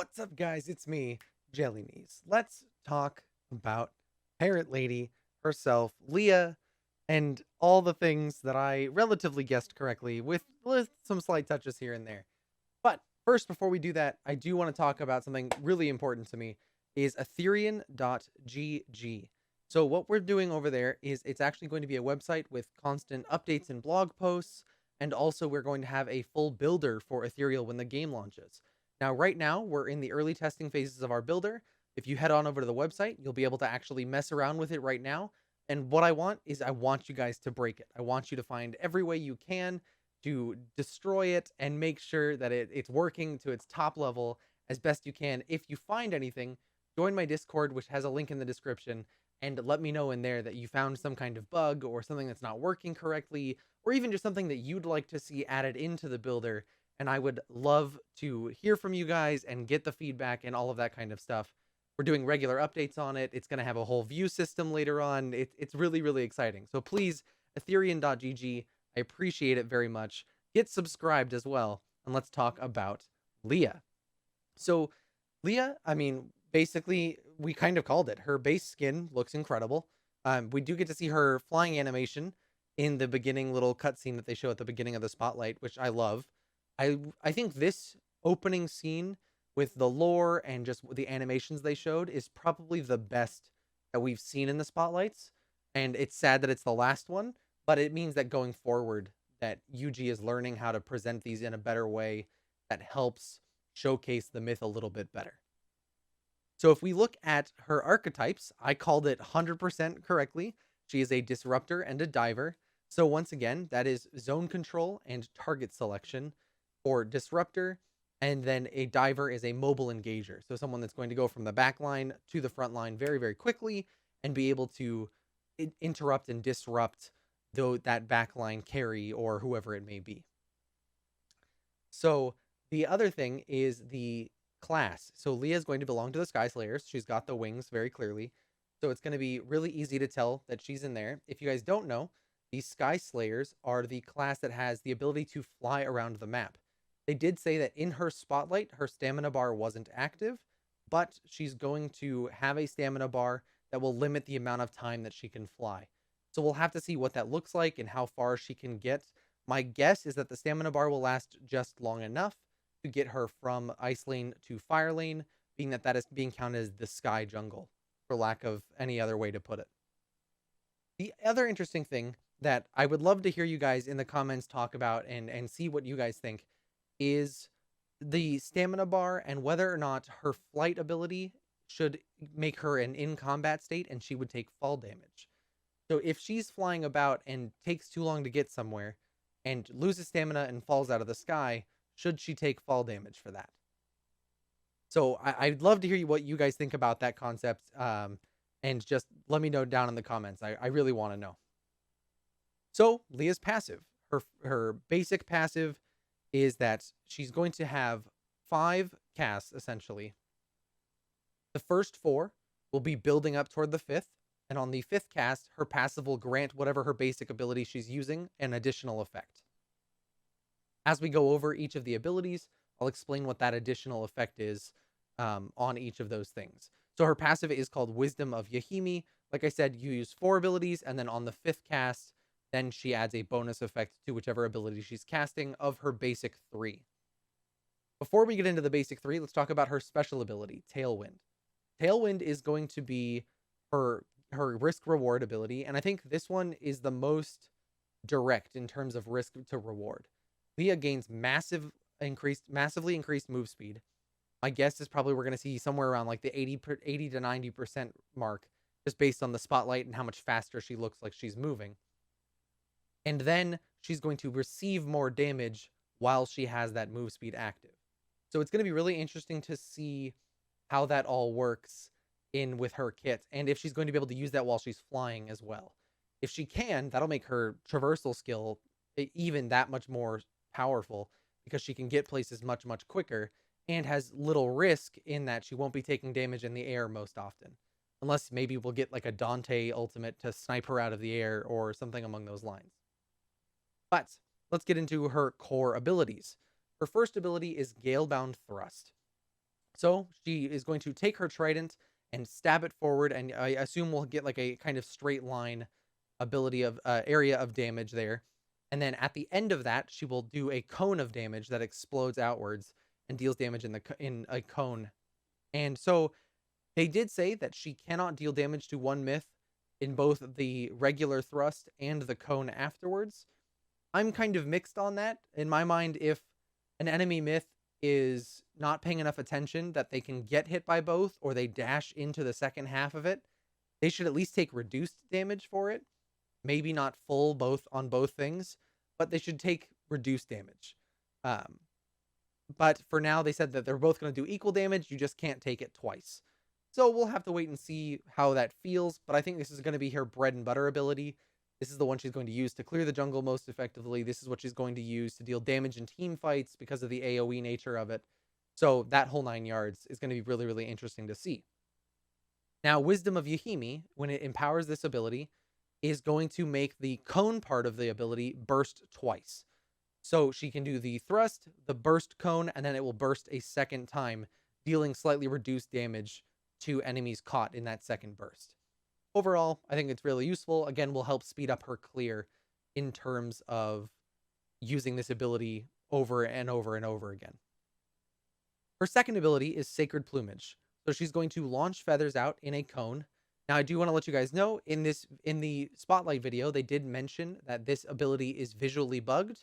What's up, guys? It's me, JellyKnees. Let's talk about Parrot Lady herself, Leah, and all the things that I relatively guessed correctly with some slight touches here and there. But first, before we do that, I do want to talk about something really important to me is Ethereal.gg. So what we're doing over there is it's actually going to be a website with constant updates and blog posts, and also we're going to have a full builder for Ethereal when the game launches. Now, right now, we're in the early testing phases of our builder. If you head on over to the website, you'll be able to actually mess around with it right now. And what I want is I want you guys to break it. I want you to find every way you can to destroy it and make sure that it's working to its top level as best you can. If you find anything, join my Discord, which has a link in the description, and let me know in there that you found some kind of bug or something that's not working correctly, or even just something that you'd like to see added into the builder. And I would love to hear from you guys and get the feedback and all of that kind of stuff. We're doing regular updates on it. It's going to have a whole view system later on. It's really, really exciting. So please, Ethereum.gg, I appreciate it very much. Get subscribed as well. And let's talk about Leah. So, Leah, I mean, basically, we kind of called it. Her base skin looks incredible. We do get to see her flying animation in the beginning little cutscene that they show at the beginning of the spotlight, which I love. I think this opening scene with the lore and just the animations they showed is probably the best that we've seen in the spotlights. And it's sad that it's the last one, but it means that going forward, that UG is learning how to present these in a better way that helps showcase the myth a little bit better. So if we look at her archetypes, I called it 100% correctly. She is a disruptor and a diver. So once again, that is zone control and target selection for disruptor. And then a diver is a mobile engager. So someone that's going to go from the back line to the front line very, very quickly and be able to interrupt and disrupt that backline carry or whoever it may be. So the other thing is the class. So Leah is going to belong to the Sky Slayers. She's got the wings very clearly. So it's going to be really easy to tell that she's in there. If you guys don't know, these Sky Slayers are the class that has the ability to fly around the map. They did say that in her spotlight, her stamina bar wasn't active, but she's going to have a stamina bar that will limit the amount of time that she can fly. So we'll have to see what that looks like and how far she can get. My guess is that the stamina bar will last just long enough to get her from ice lane to fire lane, being that is being counted as the sky jungle, for lack of any other way to put it. The other interesting thing that I would love to hear you guys in the comments talk about and see what you guys think is the stamina bar and whether or not her flight ability should make her an in combat state and she would take fall damage. So if she's flying about and takes too long to get somewhere and loses stamina and falls out of the sky, should she take fall damage for that? So I'd love to hear what you guys think about that concept, and just let me know down in the comments. I really want to know. So Leah's passive. Her basic passive is that she's going to have 5 casts, essentially. The first 4 will be building up toward the 5th, and on the 5th cast, her passive will grant whatever her basic ability she's using an additional effect. As we go over each of the abilities, I'll explain what that additional effect is on each of those things. So her passive is called Wisdom of Yahimi. Like I said, you use 4 abilities, and then on the 5th cast, then she adds a bonus effect to whichever ability she's casting of her basic 3. Before we get into the basic 3, let's talk about her special ability, Tailwind. Tailwind is going to be her risk reward ability, and I think this one is the most direct in terms of risk to reward. Leah gains massively increased move speed. My guess is probably we're going to see somewhere around like the 80 to 90% mark, just based on the spotlight and how much faster she looks like she's moving. And then she's going to receive more damage while she has that move speed active. So it's going to be really interesting to see how that all works in with her kit, and if she's going to be able to use that while she's flying as well. If she can, that'll make her traversal skill even that much more powerful, because she can get places much, much quicker and has little risk in that she won't be taking damage in the air most often. Unless maybe we'll get like a Dante ultimate to snipe her out of the air or something among those lines. But let's get into her core abilities. Her first ability is Galebound Thrust. So she is going to take her trident and stab it forward, and I assume we'll get like a kind of straight line ability of area of damage there. And then at the end of that, she will do a cone of damage that explodes outwards and deals damage in a cone. And so they did say that she cannot deal damage to one myth in both the regular thrust and the cone afterwards. I'm kind of mixed on that. In my mind, if an enemy myth is not paying enough attention that they can get hit by both, or they dash into the second half of it, they should at least take reduced damage for it. Maybe not full both on both things, but they should take reduced damage. Um, but for now, they said that they're both going to do equal damage. You just can't take it twice. So we'll have to wait and see how that feels. But I think this is going to be her bread and butter ability. This is the one she's going to use to clear the jungle most effectively. This is what she's going to use to deal damage in team fights because of the AoE nature of it. So that whole 9 yards is going to be really, really interesting to see. Now, Wisdom of Yahimi, when it empowers this ability, is going to make the cone part of the ability burst twice. So she can do the thrust, the burst cone, and then it will burst a second time, dealing slightly reduced damage to enemies caught in that second burst. Overall, I think it's really useful. Again, will help speed up her clear in terms of using this ability over and over and over again. Her second ability is Sacred Plumage. So she's going to launch feathers out in a cone. Now, I do want to let you guys know, in the spotlight video, they did mention that this ability is visually bugged,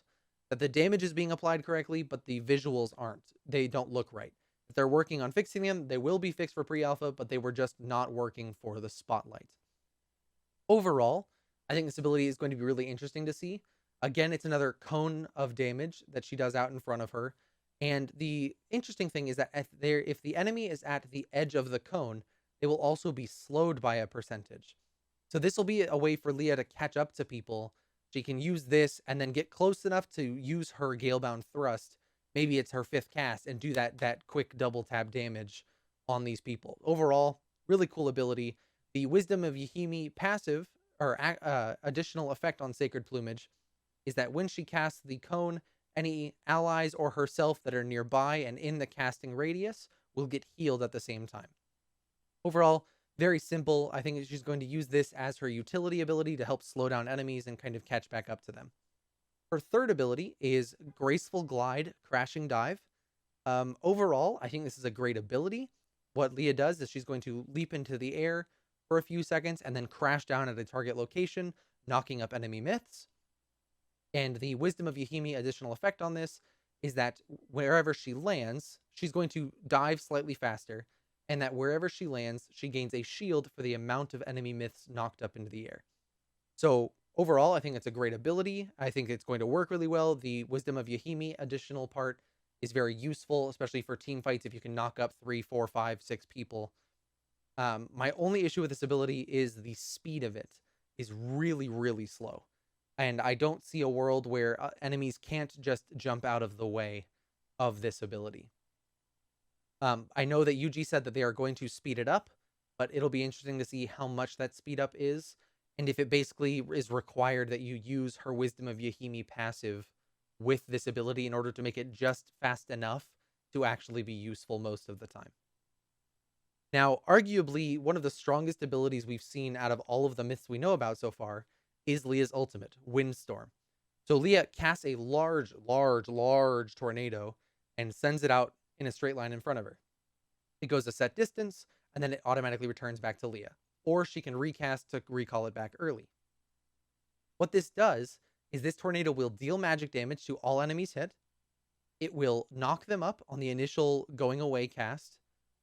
that the damage is being applied correctly, but the visuals aren't. They don't look right. If they're working on fixing them, they will be fixed for pre-alpha, but they were just not working for the spotlight. Overall, I think this ability is going to be really interesting to see. Again, it's another cone of damage that she does out in front of her. And the interesting thing is that if the enemy is at the edge of the cone, they will also be slowed by a percentage. So this will be a way for Leah to catch up to people. She can use this and then get close enough to use her Galebound Thrust. Maybe it's her 5th cast and do that quick double tap damage on these people. Overall, really cool ability. The Wisdom of Yahimi passive or additional effect on Sacred Plumage is that when she casts the cone, any allies or herself that are nearby and in the casting radius will get healed at the same time. Overall, very simple. I think she's going to use this as her utility ability to help slow down enemies and kind of catch back up to them. Her third ability is Graceful Glide, Crashing Dive. Overall, I think this is a great ability. What Leah does is she's going to leap into the air for a few seconds and then crash down at a target location, knocking up enemy myths. And the Wisdom of Yahimi additional effect on this is that wherever she lands, she's going to dive slightly faster, and that wherever she lands, she gains a shield for the amount of enemy myths knocked up into the air. So overall, I think it's a great ability. I think it's going to work really well. The Wisdom of Yahimi additional part is very useful, especially for team fights if you can knock up 3, 4, 5, 6 people. My only issue with this ability is the speed of it is really, really slow. And I don't see a world where enemies can't just jump out of the way of this ability. I know that UG said that they are going to speed it up, but it'll be interesting to see how much that speed up is, and if it basically is required that you use her Wisdom of Yahimi passive with this ability in order to make it just fast enough to actually be useful most of the time. Now, arguably, one of the strongest abilities we've seen out of all of the myths we know about so far is Leah's ultimate, Windstorm. So Leah casts a large tornado and sends it out in a straight line in front of her. It goes a set distance, and then it automatically returns back to Leah. Or she can recast to recall it back early. What this does is this tornado will deal magic damage to all enemies hit. It will knock them up on the initial going away cast.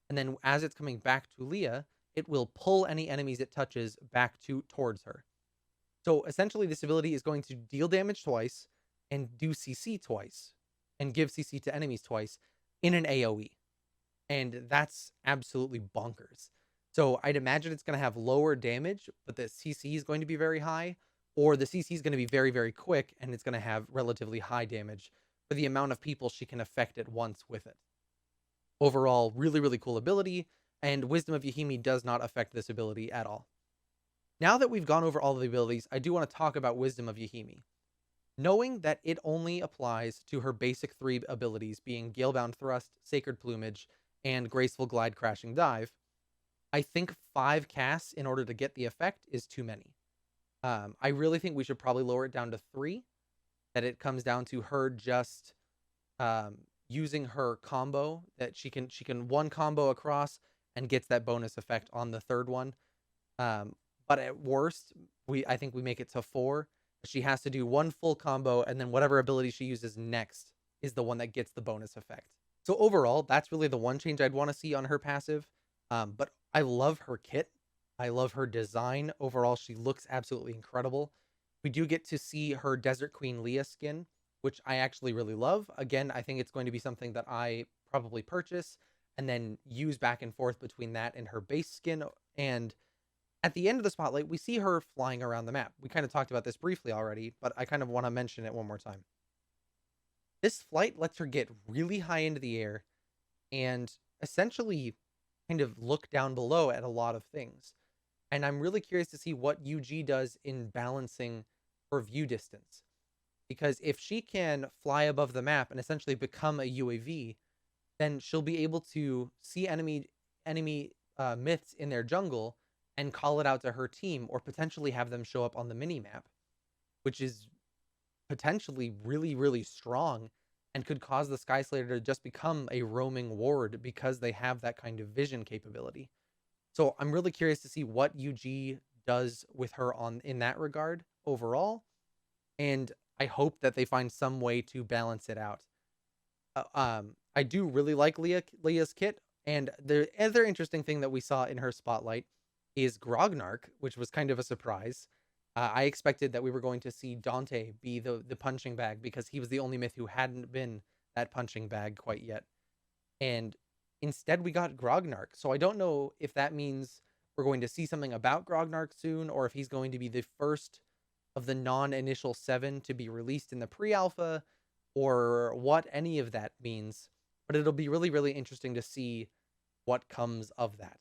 And then as it's coming back to Leah, it will pull any enemies it touches back towards her. So essentially, this ability is going to deal damage twice and do CC twice and give CC to enemies twice in an AoE. And that's absolutely bonkers. So I'd imagine it's going to have lower damage, but the CC is going to be very high, or the CC is going to be very, very quick, and it's going to have relatively high damage for the amount of people she can affect at once with it. Overall, really, really cool ability, and Wisdom of Yahimi does not affect this ability at all. Now that we've gone over all of the abilities, I do want to talk about Wisdom of Yahimi. Knowing that it only applies to her basic 3 abilities, being Galebound Thrust, Sacred Plumage, and graceful glide crashing dive. I think 5 casts in order to get the effect is too many. I really think we should probably lower it down to 3, that it comes down to her just using her combo, that she can one combo across and gets that bonus effect on the third one. But at worst, I think we make it to 4. She has to do one full combo, and then whatever ability she uses next is the one that gets the bonus effect. So overall, that's really the one change I'd want to see on her passive. But I love her kit. I love her design. Overall, she looks absolutely incredible. We do get to see her Desert Queen Leah skin, which I actually really love. Again, I think it's going to be something that I probably purchase and then use back and forth between that and her base skin. And at the end of the spotlight, we see her flying around the map. We kind of talked about this briefly already, but I kind of want to mention it one more time. This flight lets her get really high into the air and essentially kind of look down below at a lot of things. And I'm really curious to see what UG does in balancing her view distance. Because if she can fly above the map and essentially become a UAV, then she'll be able to see enemy myths in their jungle and call it out to her team, or potentially have them show up on the mini map, which is potentially really, really strong and could cause the Sky Slayer to just become a roaming ward because they have that kind of vision capability. So I'm really curious to see what UG does with her in that regard overall, and I hope that they find some way to balance it out. I do really like Leah's kit, and the other interesting thing that we saw in her spotlight is Grognark, which was kind of a surprise. I expected that we were going to see Dante be the punching bag, because he was the only myth who hadn't been that punching bag quite yet. And instead we got Grognark. So I don't know if that means we're going to see something about Grognark soon, or if he's going to be the first of the non-initial 7 to be released in the pre-alpha, or what any of that means. But it'll be really, really interesting to see what comes of that.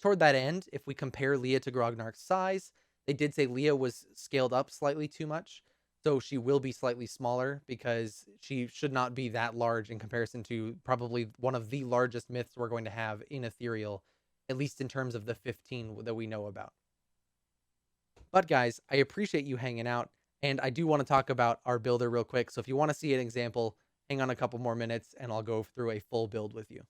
Toward that end, if we compare Leah to Grognark's size, they did say Leah was scaled up slightly too much, so she will be slightly smaller, because she should not be that large in comparison to probably one of the largest myths we're going to have in Ethereal, at least in terms of the 15 that we know about. But guys, I appreciate you hanging out, and I do want to talk about our builder real quick. So if you want to see an example, hang on a couple more minutes and I'll go through a full build with you.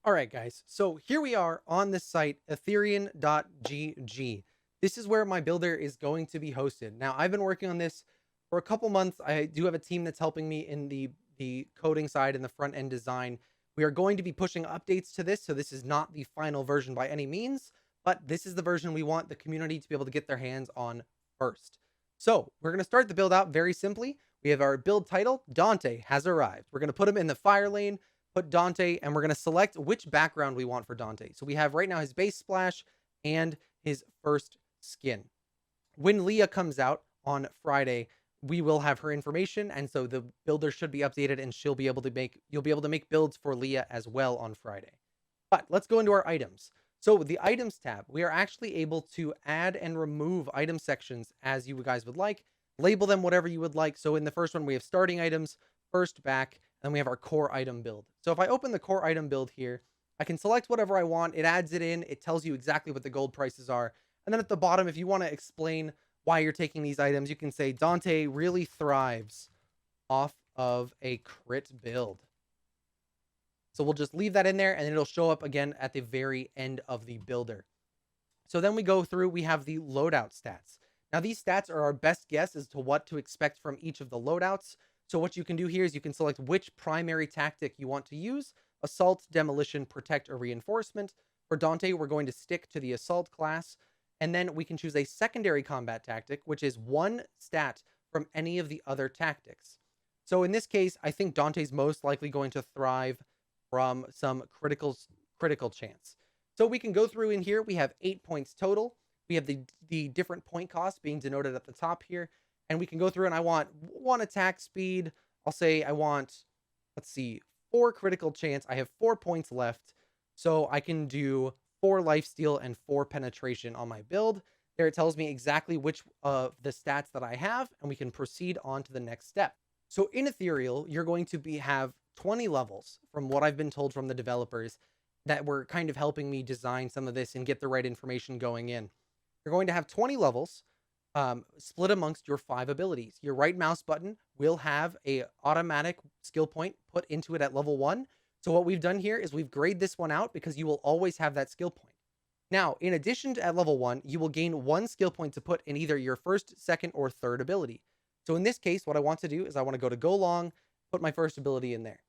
All right, guys. So here we are on this site, Ethereum.gg. This is where my builder is going to be hosted. Now, I've been working on this for a couple months. I do have a team that's helping me in the coding side and the front end design. We are going to be pushing updates to this, so this is not the final version by any means, but this is the version we want the community to be able to get their hands on first. So we're going to start the build out very simply. We have our build title, Dante has arrived. We're going to put him in the fire lane, put Dante, and we're going to select which background we want for Dante. So we have right now his base splash and his first skin. When Leah comes out on Friday, we will have her information, and so the builder should be updated, and you'll be able to make builds for Leah as well on Friday. But let's go into our items. So the items tab, we are actually able to add and remove item sections as you guys would like, label them whatever you would like. So in the first one, we have starting items, first, back, and then we have our core item build. So if I open the core item build here, I can select whatever I want. It adds it in. It tells you exactly what the gold prices are. And then at the bottom, if you want to explain why you're taking these items, you can say Dante really thrives off of a crit build. So we'll just leave that in there, and it'll show up again at the very end of the builder. So then we go through, we have the loadout stats. Now these stats are our best guess as to what to expect from each of the loadouts. So what you can do here is you can select which primary tactic you want to use: assault, demolition, protect, or reinforcement. For Dante, we're going to stick to the assault class. And then we can choose a secondary combat tactic, which is one stat from any of the other tactics. So in this case, I think Dante's most likely going to thrive from some critical chance. So we can go through in here. We have 8 points total. We have the different point costs being denoted at the top here. And we can go through, and I want 1 attack speed. I'll say I want, let's see, 4 critical chance. I have 4 points left. So I can do 4 lifesteal and 4 penetration on my build. There it tells me exactly which of the stats that I have, and we can proceed on to the next step. So in Ethereal, you're going to have 20 levels from what I've been told from the developers that were kind of helping me design some of this and get the right information going in. You're going to have 20 levels split amongst your 5 abilities. Your right mouse button will have a automatic skill point put into it at level 1. So what we've done here is we've graded this one out because you will always have that skill point. Now, in addition to at level 1, you will gain 1 skill point to put in either your first, second, or third ability. So in this case, what I want to do is I want to go to Go Long, put my first ability in there.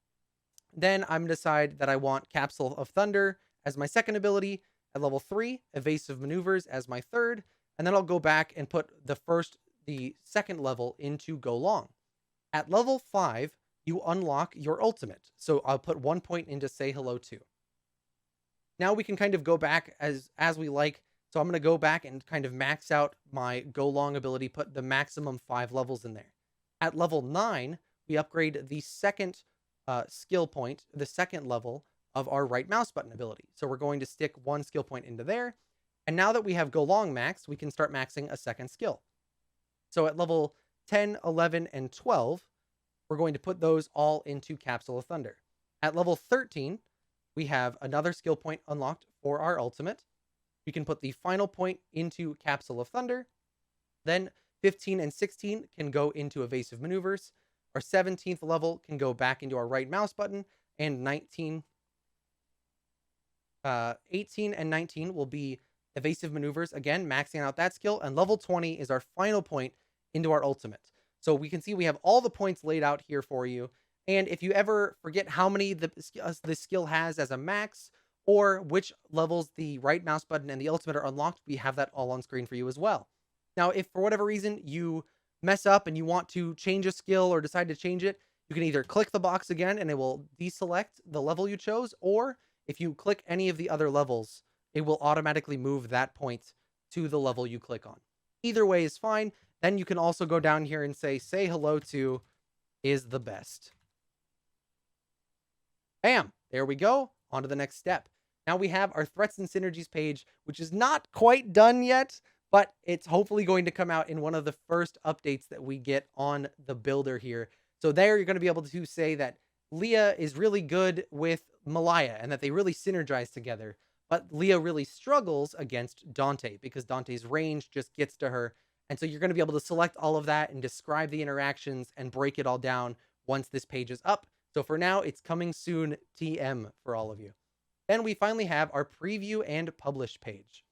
Then I'm going to decide that I want Capsule of Thunder as my second ability. At level 3, Evasive Maneuvers as my third. And then I'll go back and put the second level into Go Long. At level 5, you unlock your ultimate. So I'll put 1 point into Say Hello To. Now we can kind of go back as we like. So I'm going to go back and kind of max out my Go Long ability, put the maximum 5 levels in there. At level 9, we upgrade the second skill point, the second level of our right mouse button ability. So we're going to stick 1 skill point into there. And now that we have Go Long maxed, we can start maxing a second skill. So at level 10, 11, and 12, we're going to put those all into Capsule of Thunder. At level 13, we have another skill point unlocked for our ultimate. We can put the final point into Capsule of Thunder. Then 15 and 16 can go into Evasive Maneuvers. Our 17th level can go back into our right mouse button. And 18 and 19 will be Evasive Maneuvers, again, maxing out that skill. And level 20 is our final point into our ultimate. So we can see we have all the points laid out here for you. And if you ever forget how many this skill has as a max, or which levels the right mouse button and the ultimate are unlocked, we have that all on screen for you as well. Now, if for whatever reason you mess up and you want to change a skill or decide to change it, you can either click the box again and it will deselect the level you chose, or if you click any of the other levels, it will automatically move that point to the level you click on. Either way is fine. Then you can also go down here and say Hello To is the best. Bam, there we go. On to the next step. Now we have our threats and synergies page, which is not quite done yet, but it's hopefully going to come out in one of the first updates that we get on the builder here. So there you're going to be able to say that Leah is really good with Malaya and that they really synergize together. But Leah really struggles against Dante because Dante's range just gets to her. And so you're going to be able to select all of that and describe the interactions and break it all down once this page is up. So for now, it's coming soon, TM for all of you. Then we finally have our preview and publish page.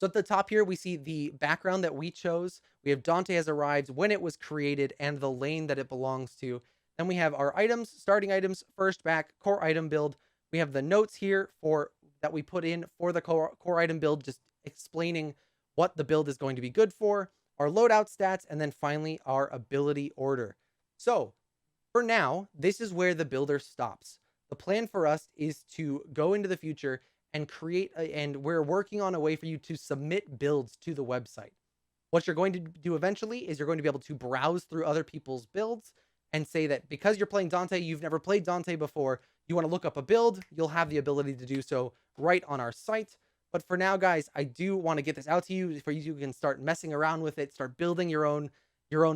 So at the top here, we see the background that we chose. We have Dante has arrived, when it was created, and the lane that it belongs to. Then we have our items, starting items, first back, core item build. We have the notes here that we put in for the core item build, just explaining what the build is going to be good for, our loadout stats, and then finally our ability order. So for now, this is where the builder stops. The plan for us is to go into the future and and we're working on a way for you to submit builds to the website. What you're going to do eventually is you're going to be able to browse through other people's builds and say that because you're playing Dante, you've never played Dante before, you want to look up a build, you'll have the ability to do so right on our site. But for now, guys, I do want to get this out to you for you can start messing around with it, start building your own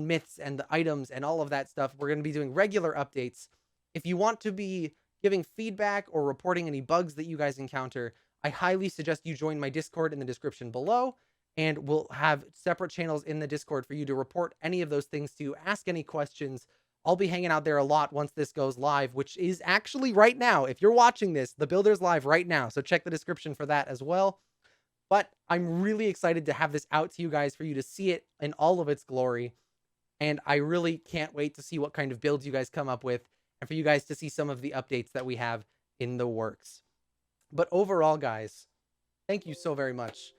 myths and the items and all of that stuff. We're going to be doing regular updates. If you want to be giving feedback or reporting any bugs that you guys encounter, I highly suggest you join my Discord in the description below, and we'll have separate channels in the Discord for you to report any of those things to, ask any questions. I'll be hanging out there a lot once this goes live, which is actually right now. If you're watching this, the builder's live right now, so check the description for that as well. But I'm really excited to have this out to you guys for you to see it in all of its glory. And I really can't wait to see what kind of builds you guys come up with and for you guys to see some of the updates that we have in the works. But overall, guys, thank you so very much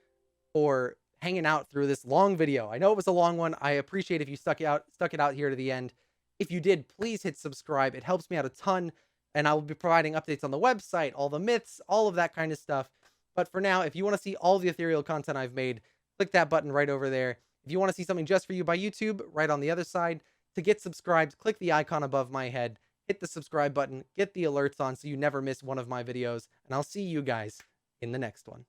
for hanging out through this long video. I know it was a long one. I appreciate if you stuck it out here to the end. If you did, please hit subscribe. It helps me out a ton, and I will be providing updates on the website, all the myths, all of that kind of stuff. But for now, if you want to see all the Ethereal content I've made, click that button right over there. If you want to see something just for you by YouTube, right on the other side. To get subscribed, click the icon above my head, hit the subscribe button, get the alerts on so you never miss one of my videos, and I'll see you guys in the next one.